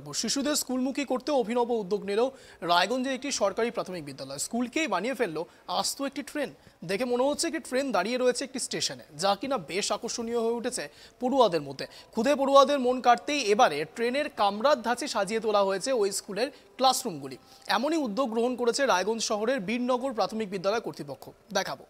শিশুদের স্কুলমুখী করতে অভিনব উদ্যোগ নিল রায়গঞ্জের একটি সরকারি প্রাথমিক বিদ্যালয়। স্কুলকেই বানিয়ে ফেললো আস্ত একটি ট্রেন। দেখে মনে হচ্ছে একটি ট্রেন দাঁড়িয়ে রয়েছে একটি স্টেশনে, যা কিনা বেশ আকর্ষণীয় হয়ে উঠেছে পড়ুয়াদের মধ্যে। খুদে পড়ুয়াদের মন কাটতেই এবারে ট্রেনের কামরার ধাঁচে সাজিয়ে তোলা হয়েছে ওই স্কুলের ক্লাসরুমগুলি। এমনই উদ্যোগ গ্রহণ করেছে রায়গঞ্জ শহরের বীরনগর প্রাথমিক বিদ্যালয় কর্তৃপক্ষ। দেখাবো।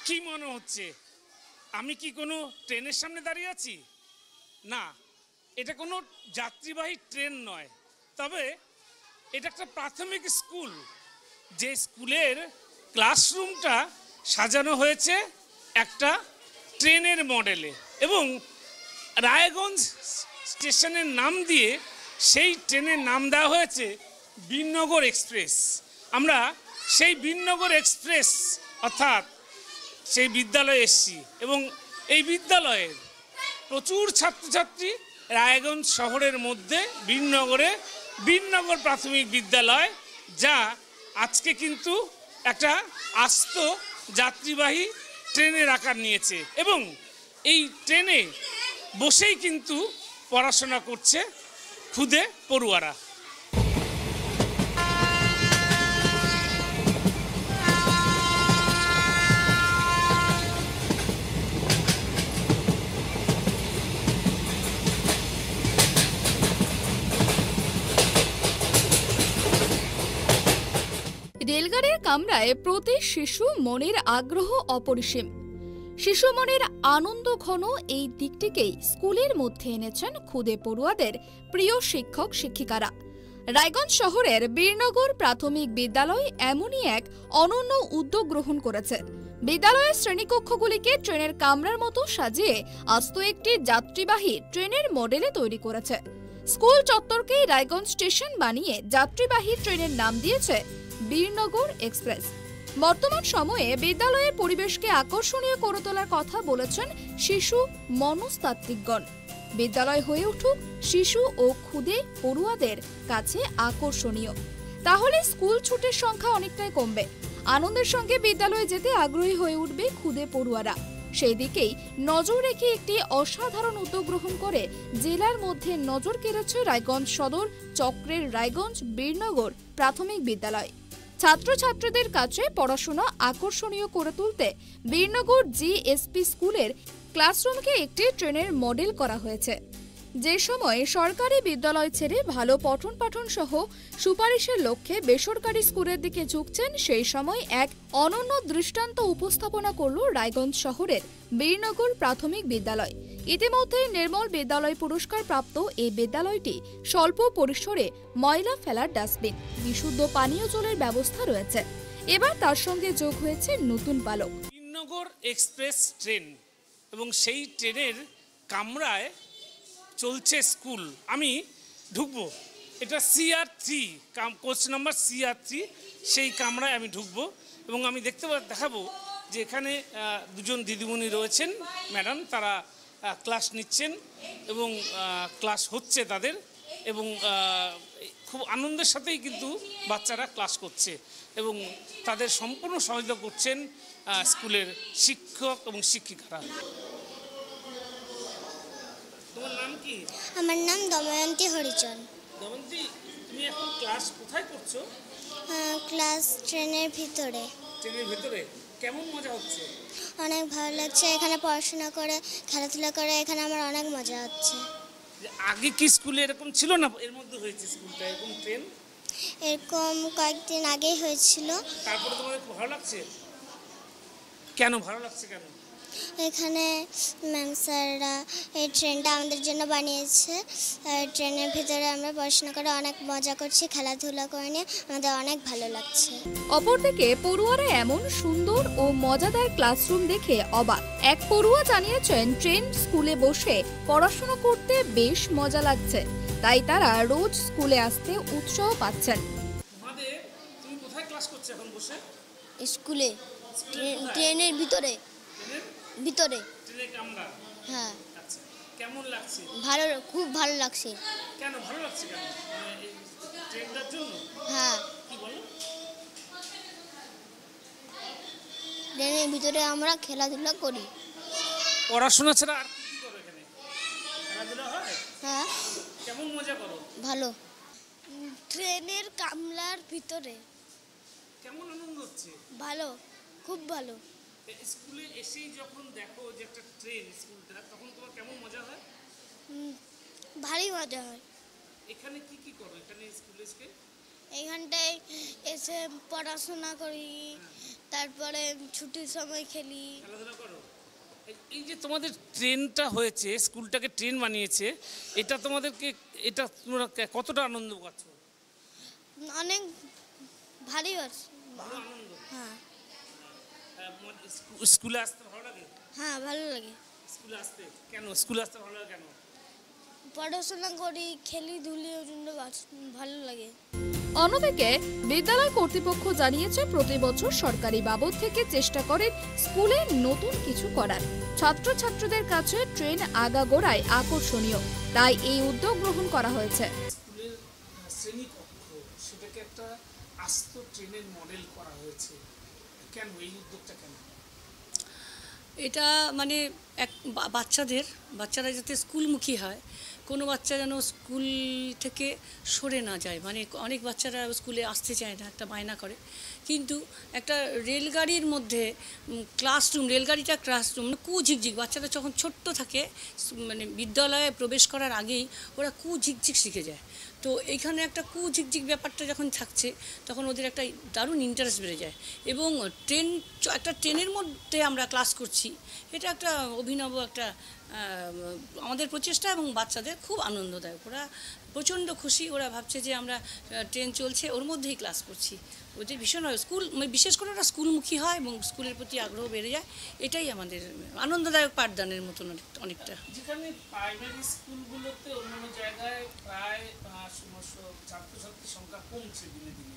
কি মনে হচ্ছে আমি কি কোনো ট্রেনের সামনে দাঁড়িয়ে আছি? না, এটা কোনো যাত্রীবাহী ট্রেন নয়, তবে এটা একটা প্রাথমিক স্কুল, যে স্কুলের ক্লাসরুমটা সাজানো হয়েছে একটা ট্রেনের মডেলে এবং রায়গঞ্জ স্টেশনের নাম দিয়ে সেই ট্রেনের নাম দেওয়া হয়েছে বীরনগর এক্সপ্রেস। আমরা সেই বীরনগর এক্সপ্রেস অর্থাৎ সেই বিদ্যালয়ে এসেছি এবং এই বিদ্যালয়ের প্রচুর ছাত্রছাত্রী রায়গঞ্জ শহরের মধ্যে বীরনগর প্রাথমিক বিদ্যালয়, যা আজকে কিন্তু একটা আস্ত যাত্রীবাহী ট্রেনের আকার নিয়েছে এবং এই ট্রেনে বসেই কিন্তু পড়াশোনা করছে খুদে পড়ুয়ারা। রেলগাড়ির কামরায় প্রতি শিশু মনের আগ্রহ অপরিসীম। শিশু মনের আনন্দ ঘন এই দিকটিকেই স্কুলের মধ্যে এনেছেন খুদে পড়ুয়াদের প্রিয় শিক্ষক শিক্ষিকারা। রায়গঞ্জ শহরের বীরনগর প্রাথমিক বিদ্যালয় এমনই এক অনন্য উদ্যোগ গ্রহণ করেছে। বিদ্যালয়ের শ্রেণীকক্ষগুলিকে ট্রেনের কামরার মতো সাজিয়ে আস্ত একটি যাত্রীবাহী ট্রেনের মডেলে তৈরি করেছে। স্কুল চত্বরকেই রায়গঞ্জ স্টেশন বানিয়ে যাত্রীবাহী ট্রেনের নাম দিয়েছে বীরনগর এক্সপ্রেস। বর্তমান সময়ে বিদ্যালয়ের পরিবেশকে আকর্ষণীয় করে তোলার কথা বলেছেন শিশু মনস্তাত্ত্বিকগণ। বিদ্যালয় হয়ে উঠুক শিশু ও খুদে পড়ুয়াদের কাছে আকর্ষণীয়, তাহলে স্কুল ছুটির সংখ্যা অনেকটাই কমবে। আনন্দের সঙ্গে বিদ্যালয়ে যেতে আগ্রহী হয়ে উঠবে খুদে পড়ুয়ারা। সেই দিকেই নজর রেখে একটি অসাধারণ উদ্যোগ গ্রহণ করে জেলার মধ্যে নজর কেড়েছে রায়গঞ্জ সদর চক্রের রায়গঞ্জ বীরনগর প্রাথমিক বিদ্যালয়। ছাত্রছাত্রীদের কাছে পড়াশোনা আকর্ষণীয় করে তুলতে বীরনগর জিএসপি স্কুলের ক্লাসরুমকে একটি ট্রেনের মডেল করা হয়েছে। যে সময় সরকারি বিদ্যালয় ছেড়ে ভালো পঠন পাঠন সহ সুপারিশের লক্ষ্যে বেসরকারি স্কুলের দিকে ঝুঁকছেন, সেই সময় এক অনন্য দৃষ্টান্ত উপস্থাপনা করল রায়গঞ্জ শহরের বীরনগর প্রাথমিক বিদ্যালয়। ইতিমধ্যে নির্মল বিদ্যালয় পুরস্কার প্রাপ্ত এই বিদ্যালয়টি স্বল্প পরিসরে ময়লা ফেলার ডাস্টবিন, বিশুদ্ধ পানীয় জলের ব্যবস্থা রয়েছে। এবার তার সঙ্গে যোগ হয়েছে নতুন পালক বীরনগর এক্সপ্রেস ট্রেন এবং সেই ট্রেনের কামরায় চলছে স্কুল। আমি ঢুকবো, এটা CR3 কোচ নাম্বার CR3, সেই কামরায় আমি ঢুকবো এবং আমি দেখাবো যে এখানে দুজন দিদিমণি রয়েছেন, ম্যাডাম, তারা ক্লাস নিচ্ছেন এবং ক্লাস হচ্ছে তাদের এবং খুব আনন্দের সাথেই কিন্তু বাচ্চারা ক্লাস করছে এবং তাদের সম্পূর্ণ সহযোগিতা করছেন স্কুলের শিক্ষক এবং শিক্ষিকারা। তোমার নাম কি? আমার নাম দময়ন্তী হরিচন। দময়ন্তী, তুমি এখন ক্লাস কোথায় করছো? ক্লাস ট্রেনের ভিতরে। ট্রেনের ভিতরে কেমন মজা হচ্ছে? অনেক ভালো লাগছে, এখানে পড়াশোনা করে খেলাধুলা করে এখানে আমার অনেক মজা হচ্ছে। আগে কি স্কুলে এরকম ছিল না? এর মধ্যে হয়েছে স্কুলটা এরকম ট্রেন? এরকম কয়েকদিন আগেই হয়েছিল। তারপরে তোমাদের ভালো লাগছে? কেন ভালো লাগছে? কেন? এখানে ম্যাম স্যাররা এই ট্রেনটা আমাদের জন্য বানিয়েছে। ট্রেনের ভিতরে আমরা পড়াশোনা করে অনেক মজা করছি, খেলাধুলা করে নিয়ে আমাদের অনেক ভালো লাগছে। অপরদিকে পড়ুয়ারা এমন সুন্দর ও মজাদার ক্লাসরুম দেখে অবাক। এক পড়ুয়া জানিয়েছেন ট্রেন স্কুলে বসে পড়াশোনা করতে বেশ মজা লাগছে, তাই তারা রোজ স্কুলে আসতে উৎসাহ পাচ্ছেন। তুমি কোথায় ক্লাস করছো এখন বসে? স্কুলে, ট্রেনের ভিতরে। ভিতরে ট্রেনে কামরা? হ্যাঁ। আচ্ছা, কেমন লাগছে? ভালো, খুব ভালো লাগছে। কেন ভালো লাগছে? কেন? ট্রেনটার জন্য? হ্যাঁ। কি ট্রেনের ভিতরে আমরা খেলাধুলা করি। পড়াশোনা ছাড়া আর কি করো এখানে? খেলাধুলা হয়? হ্যাঁ, কেমন মজা করো? ভালো। ট্রেনের কামরার ভিতরে কেমন আনন্দ হচ্ছে? ভালো, খুব ভালো। স্কুলে এসেই যখন দেখো যে একটা ট্রেন স্কুলটা, তখন তোমার কেমন মজা হয়? ভারী মজা হয়। এখানে কি কি করো এখানে স্কুলে এসে? এইখানটায় এসে পড়াশোনা করি, তারপরে ছুটির সময় খেলি। খেলাধুলা করো? এই যে তোমাদের ট্রেনটা হয়েছে, স্কুলটাকে ট্রেন বানিয়েছে, এটা তোমাদেরকে, এটা তোমরা কতটা আনন্দ পাচ্ছ? অনেক ভারী আছে। ভালো আনন্দ। হ্যাঁ স্কুলে আসতে ভালো লাগে? হ্যাঁ, ভালো লাগে। স্কুলে আসতে কেন? স্কুলে আসতে ভালো লাগে কেন? পড়াশোনা করি, খেলি ধুলি, ওই জন্য ভালো লাগে। অন্যদিকে বিদ্যালয় কর্তৃপক্ষ জানিয়েছে প্রতি বছর সরকারি বাবদ থেকে চেষ্টা করে স্কুলে নতুন কিছু করার। ছাত্রছাত্রীদের কাছে ট্রেন আগাগোড়ায় আকর্ষণীয়, তাই এই উদ্যোগ গ্রহণ করা হয়েছে। স্কুলের শ্রেণীকক্ষ সেটাকে একটা আস্ত ট্রেনের মডেল করা হয়েছে, কেন এই উদ্যোগটা কেন? এটা মানে বাচ্চারা যাতে স্কুলমুখী হয়, কোনো বাচ্চা যেন স্কুল থেকে সরে না যায়। মানে অনেক বাচ্চারা স্কুলে আসতে চায় না, একটা বায়না করে, কিন্তু একটা রেলগাড়ির মধ্যে রেলগাড়িটা ক্লাসরুম কুঝিকঝিক, বাচ্চারা যখন ছোট্ট থাকে মানে বিদ্যালয়ে প্রবেশ করার আগেই ওরা কুঝিকঝিক শিখে যায়। তো এইখানে একটা কুঝিকঝিক ব্যাপারটা যখন থাকছে, তখন ওদের একটা দারুণ ইন্টারেস্ট বেড়ে যায়। এবং একটা ট্রেনের মধ্যে আমরা ক্লাস করছি, এটা একটা অভিনব একটা আমাদের প্রচেষ্টা এবং বাচ্চাদের খুব আনন্দদায়ক। ওরা প্রচণ্ড খুশি, ওরা ভাবছে যে আমরা ট্রেন চলছে ওর মধ্যেই ক্লাস করছি। ওদের ভীষণ বিশেষ করে ওরা স্কুলমুখী হয় এবং স্কুলের প্রতি আগ্রহ বেড়ে যায়। এটাই আমাদের আনন্দদায়ক পাঠদানের মতন অনেকটা। যেখানে প্রাইমারি স্কুলগুলোতে অন্যান্য জায়গায় প্রায় ছাত্রছাত্রীর সংখ্যা কমছে দিনে দিনে,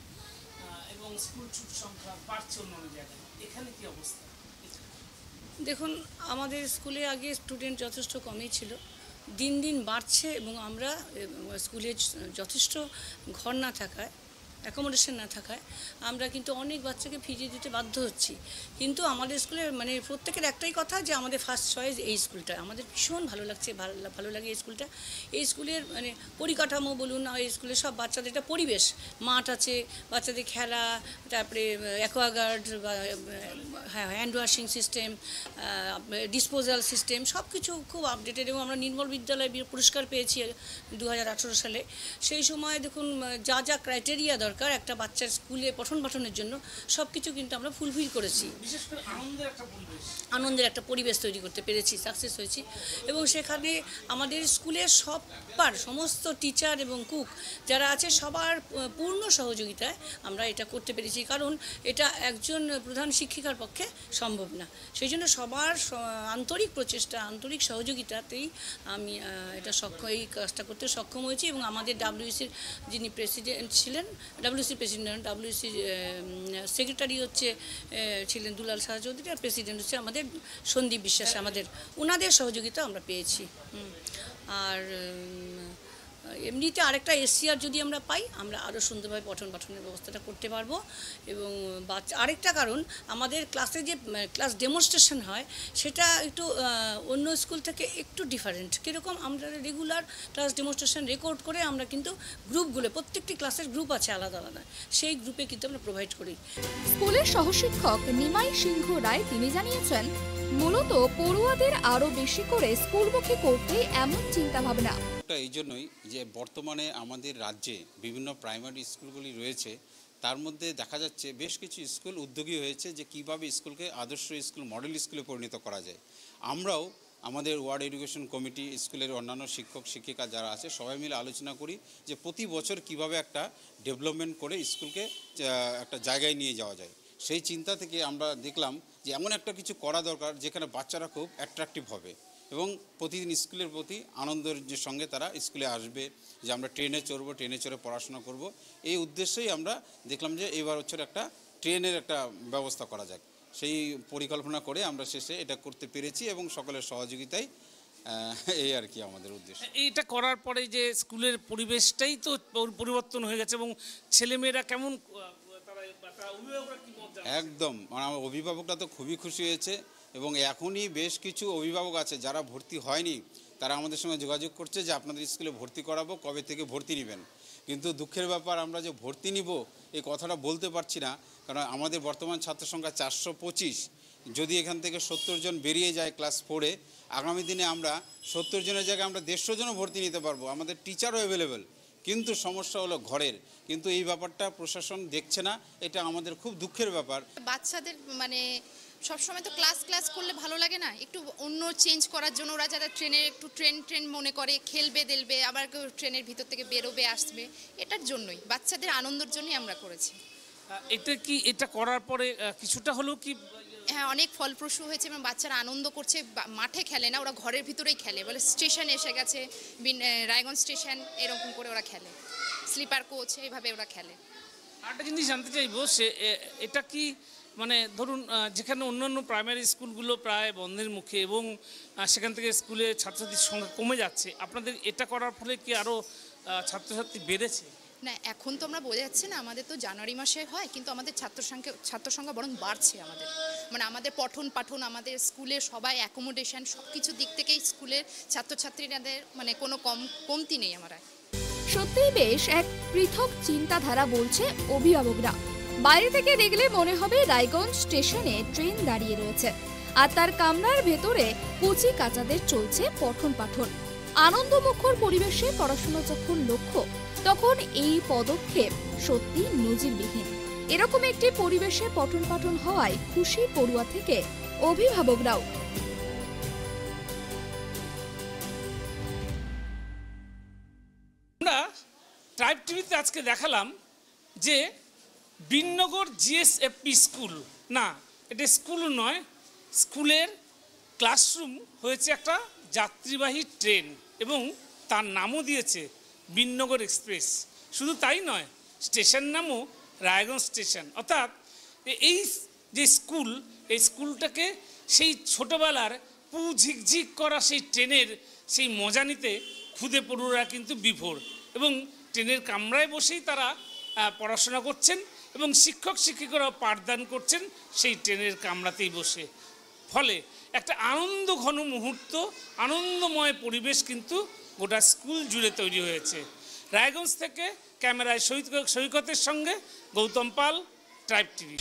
এবং স্কুল ছুট সংখ্যা বাড়ছে অন্যান্য জায়গায়, এখানে কি অবস্থা? দেখুন, আমাদের স্কুলে আগে স্টুডেন্ট যথেষ্ট কমই ছিল, দিন দিন বাড়ছে এবং আমরা স্কুলে যথেষ্ট ঘর না থাকায়, অ্যাকোমোডেশন না থাকায় আমরা কিন্তু অনেক বাচ্চাকে ফিরিয়ে দিতে বাধ্য হচ্ছি। কিন্তু আমাদের স্কুলে মানে প্রত্যেকের একটাই কথা যে আমাদের ফার্স্ট চয়েস এই স্কুলটা। আমাদের ভীষণ ভালো লাগছে, ভালো লাগে এই স্কুলটা। এই স্কুলের মানে পরিকাঠামো বলুন, এই স্কুলের সব বাচ্চাদের একটা পরিবেশ, মাঠ আছে, বাচ্চাদের খেলা, তারপরে Aquaguard, hand washing system, disposal system, সব কিছু খুব আপডেটেড। এবং আমরা নির্মল বিদ্যালয় পুরস্কার পেয়েছি 2018 সালে। সেই সময় দেখুন যা যা ক্রাইটেরিয়া দরকার একটা বাচ্চার স্কুলে পঠন পাঠনের জন্য, সব কিছু কিন্তু আমরা ফুলফিল করেছি। বিশেষ করে আনন্দের একটা পরিবেশ তৈরি করতে পেরেছি, সাকসেস হয়েছি। এবং সেখানে আমাদের স্কুলের সমস্ত টিচার এবং কুক যারা আছে সবার পূর্ণ সহযোগিতায় আমরা এটা করতে পেরেছি, কারণ এটা একজন প্রধান শিক্ষিকার পক্ষে সম্ভব না। সেই জন্য সবার আন্তরিক প্রচেষ্টা, আন্তরিক সহযোগিতাতেই আমি এই কাজটা করতে সক্ষম হয়েছি। এবং আমাদের ডাব্লিউসির যিনি প্রেসিডেন্ট ছিলেন, ডাব্লিউসি সেক্রেটারি ছিলেন দুলাল শাহ চৌধুরী, আর প্রেসিডেন্ট হচ্ছে আমাদের সন্দীপ বিশ্বাস, ওনাদের সহযোগিতা আমরা পেয়েছি। আর এমনিতে আরেকটা এসিআর যদি আমরা পাই, আমরা আরও সুন্দরভাবে পঠন পাঠনের ব্যবস্থাটা করতে পারবো। এবং আরেকটা কারণ, আমাদের ক্লাসে যে ক্লাস ডেমনস্ট্রেশন হয় সেটা একটু অন্য স্কুল থেকে একটু ডিফারেন্ট। কীরকম, আমরা রেগুলার ক্লাস ডেমনস্ট্রেশন রেকর্ড করে আমরা কিন্তু গ্রুপগুলো, প্রত্যেকটি ক্লাসের গ্রুপ আছে আলাদা আলাদা, সেই গ্রুপে কিন্তু আমরা প্রোভাইড করি। স্কুলের সহশিক্ষক নিমাই সিংহ রায় তিনি জানিয়েছেন, মূলত পড়ুয়াদের আরো বেশি করে স্কুলমুখী করতে এমন চিন্তা ভাবনা। এই জন্যই যে বর্তমানে আমাদের রাজ্যে বিভিন্ন প্রাইমারি স্কুলগুলি রয়েছে, তার মধ্যে দেখা যাচ্ছে বেশ কিছু স্কুল উদ্যোগী হয়েছে যে কিভাবে স্কুলকে আদর্শ স্কুল, মডেল স্কুলে পরিণত করা যায়। আমরাও আমাদের ওয়ার্ড এডুকেশন কমিটি, স্কুলের অন্যান্য শিক্ষক শিক্ষিকা যারা আছে সবাই মিলে আলোচনা করি যে প্রতি বছর কিভাবে একটা ডেভেলপমেন্ট করে স্কুলকে একটা জায়গায় নিয়ে যাওয়া যায়। সেই চিন্তা থেকে আমরা দেখলাম যে এমন একটা কিছু করা দরকার যেখানে বাচ্চারা খুব অ্যাট্রাকটিভ হবে এবং প্রতিদিন স্কুলের প্রতি আনন্দের যে সঙ্গে তারা স্কুলে আসবে, যে আমরা ট্রেনে চড়বো, ট্রেনে চড়ে পড়াশোনা করব, এই উদ্দেশ্যেই আমরা দেখলাম যে এবার হচ্ছে একটা ট্রেনের একটা ব্যবস্থা করা যাক। সেই পরিকল্পনা করে আমরা শেষে এটা করতে পেরেছি এবং সকলের সহযোগিতায়, এই আর কি আমাদের উদ্দেশ্য। এইটা করার পরে যে স্কুলের পরিবেশটাই তো পরিবর্তন হয়ে গেছে এবং ছেলেমেয়েরা কেমন তারা একদম, মানে আমার অভিভাবকরা তো খুবই খুশি হয়েছে এবং এখনই বেশ কিছু অভিভাবক আছে যারা ভর্তি হয়নি, তারা আমাদের সঙ্গে যোগাযোগ করছে যে আপনাদের স্কুলে ভর্তি করাবো, কবে থেকে ভর্তি নেবেন। কিন্তু দুঃখের ব্যাপার, আমরা যে ভর্তি নিব এই কথাটা বলতে পারছি না, কারণ আমাদের বর্তমান ছাত্র সংখ্যা 425। যদি এখান থেকে 70 জন বেরিয়ে যায় ক্লাস 4-এ, আগামী দিনে আমরা 70 জনের জায়গায় আমরা 150 জনও ভর্তি নিতে পারবো, আমাদের টিচারও অ্যাভেলেবেল। কিন্তু সমস্যা হলো ঘরের, কিন্তু এই ব্যাপারটা প্রশাসন দেখছে না, এটা আমাদের খুব দুঃখের ব্যাপার। বাচ্চাদের মানে সবসময় তো ক্লাস করলে ভালো লাগে না, একটু অন্য চেঞ্জ করার জন্য ওরা যারা ট্রেনে একটু ট্রেন মনে করে খেলবে দেলবে, আবার কেউ ট্রেনের ভিতর থেকে বেরোবে আসবে, এটার জন্যই বাচ্চাদের আনন্দের জন্যই আমরা করেছি। এটা করার পরে কিছুটা হলেও কি হ্যাঁ, অনেক ফলপ্রসূ হয়েছে এবং বাচ্চারা আনন্দ করছে। মাঠে খেলে না, ওরা ঘরের ভিতরেই খেলে, বলে স্টেশন এসে গেছে, রায়গঞ্জ স্টেশন, এরকম করে ওরা খেলে, স্লিপার কোচ, এইভাবে ওরা খেলে। আরেকটা জিনিস জানতে চাইবো, এটা কি মানে ধরুন যেখানে অন্যান্য প্রাইমারি স্কুলগুলো প্রায় বন্ধের মুখে এবং সেখান থেকে স্কুলে ছাত্রছাত্রীর সংখ্যা কমে যাচ্ছে, আপনাদের এটা করার ফলে কি আরও ছাত্রছাত্রী বেড়েছে? না, এখন তো আমরা বোঝা যাচ্ছে না, আমাদের তো জানুয়ারি মাসে হয়, কিন্তু আমাদের ছাত্র সংখ্যা বরং বাড়ছে। আমাদের মানে আমাদের পঠন পাঠন, আমাদের স্কুলে সবাই অ্যাকোমোডেশন, সব কিছু দিক থেকেই স্কুলের ছাত্রছাত্রীদের মানে কোনো কমতি নেই। আমরা সত্যিই বেশ এক পৃথক চিন্তাধারা বলছে অভিভাবকরা। বাইরে থেকে দেখলে মনে হবে রায়গঞ্জ স্টেশনে ট্রেন দাঁড়িয়ে রয়েছে, আর তার কামরার ভেতরে কুচি কাচাদের চলছে পঠন পাঠন। আনন্দমুখর পরিবেশে পড়াশোনা যখন লক্ষ্য, তখন এই পদক্ষেপ সত্যি নজিরবিহীন। এরকম একটি পরিবেশে পঠন পাঠন হওয়ায় খুশি পড়ুয়া থেকে অভিভাবকরাও। আমরা ট্রাইব টিভিতে আজকে দেখালাম যে বিনগর জিএসএফপি স্কুল, না এটা স্কুল নয়, স্কুলের ক্লাসরুম হয়েছে একটা যাত্রীবাহী ট্রেন এবং তার নামও দিয়েছে বিনগর এক্সপ্রেস। শুধু তাই নয়, স্টেশন নামও রায়গঞ্জ স্টেশন। অর্থাৎ এই যে স্কুল, এই স্কুলটাকে সেই ছোটোবেলার ঝিকঝিক করা সেই ট্রেনের সেই মজা নিতে খুদে পড়ুয়ারা কিন্তু বিভোর, এবং ট্রেনের কামরায় বসেই তারা পড়াশোনা করছেন এবং শিক্ষক শিক্ষিকারাও পাঠদান করছেন সেই ট্রেনের কামরাতেই বসে। ফলে একটা আনন্দ ঘন মুহূর্ত, আনন্দময় পরিবেশ কিন্তু গোটা স্কুল জুড়ে তৈরি হয়েছে। রায়গঞ্জ থেকে ক্যামেরায় সৈকতের সঙ্গে গৌতম পাল, ট্রাইব টিভি।